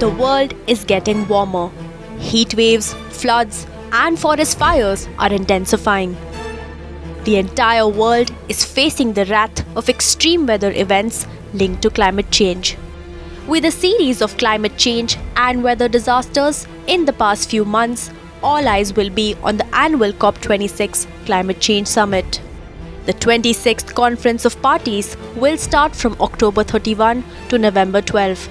The world is getting warmer. Heat waves, floods, and forest fires are intensifying. The entire world is facing the wrath of extreme weather events linked to climate change. With a series of climate change and weather disasters in the past few months, all eyes will be on the annual COP26 Climate Change Summit. The 26th Conference of Parties will start from October 31 to November 12.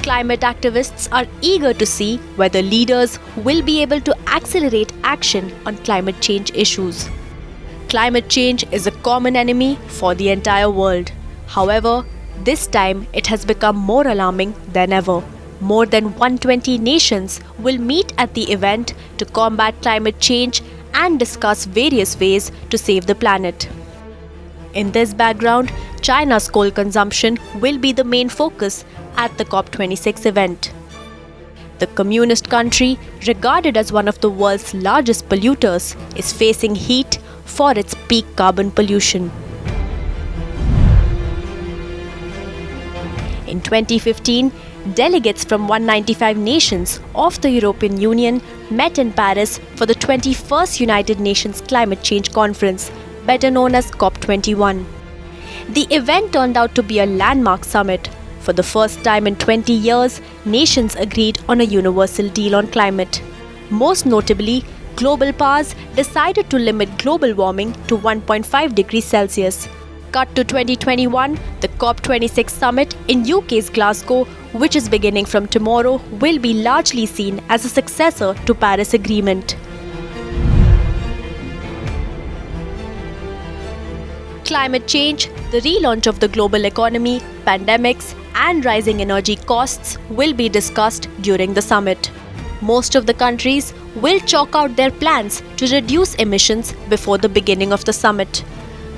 Climate activists are eager to see whether leaders will be able to accelerate action on climate change issues. Climate change is a common enemy for the entire world. However, this time it has become more alarming than ever. More than 120 nations will meet at the event to combat climate change and discuss various ways to save the planet. In this background, China's coal consumption will be the main focus at the COP26 event. The communist country, regarded as one of the world's largest polluters, is facing heat for its peak carbon pollution. In 2015, delegates from 195 nations of the European Union met in Paris for the 21st United Nations Climate Change Conference, better known as COP21. The event turned out to be a landmark summit. For the first time in 20 years, nations agreed on a universal deal on climate. Most notably, global powers decided to limit global warming to 1.5 degrees Celsius. Cut to 2021, the COP26 summit in UK's Glasgow, which is beginning from tomorrow, will be largely seen as a successor to Paris Agreement. Climate change, the relaunch of the global economy, pandemics, and rising energy costs will be discussed during the summit. Most of the countries will chalk out their plans to reduce emissions before the beginning of the summit.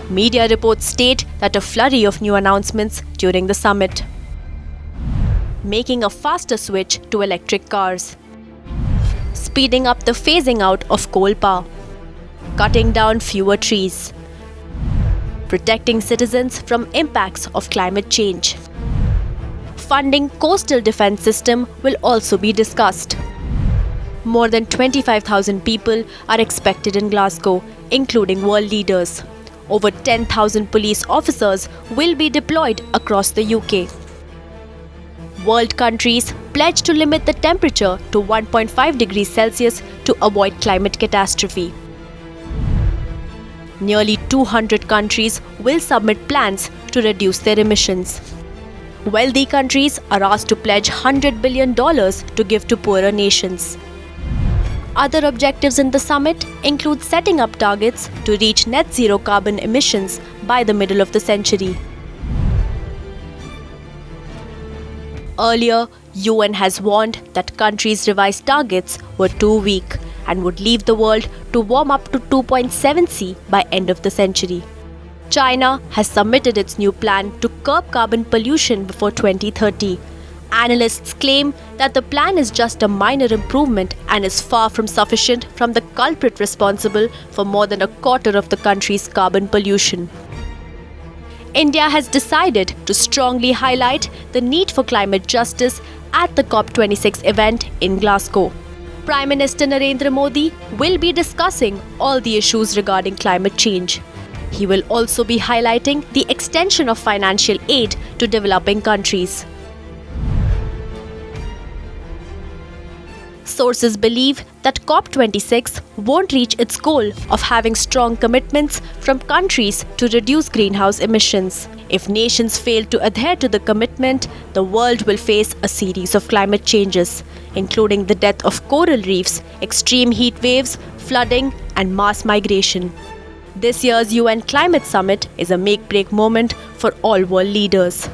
Media reports state that a flurry of new announcements during the summit. Making a faster switch to electric cars. Speeding up the phasing out of coal power. Cutting down fewer trees. Protecting citizens from impacts of climate change. Funding coastal defense system will also be discussed. More than 25,000 people are expected in Glasgow, including world leaders. Over 10,000 police officers will be deployed across the UK. World countries pledge to limit the temperature to 1.5 degrees Celsius to avoid climate catastrophe. Nearly 200 countries will submit plans to reduce their emissions. Wealthy countries are asked to pledge $100 billion to give to poorer nations. Other objectives in the summit include setting up targets to reach net zero carbon emissions by the middle of the century. Earlier, UN has warned that countries' revised targets were too weak and would leave the world to warm up to 2.7°C by end of the century. China has submitted its new plan to curb carbon pollution before 2030. Analysts claim that the plan is just a minor improvement and is far from sufficient from the culprit responsible for more than a quarter of the country's carbon pollution. India has decided to strongly highlight the need for climate justice at the COP26 event in Glasgow. Prime Minister Narendra Modi will be discussing all the issues regarding climate change. He will also be highlighting the extension of financial aid to developing countries. Sources believe that COP26 won't reach its goal of having strong commitments from countries to reduce greenhouse emissions. If nations fail to adhere to the commitment, the world will face a series of climate changes, including the death of coral reefs, extreme heat waves, flooding, and mass migration. This year's UN Climate Summit is a make-break moment for all world leaders.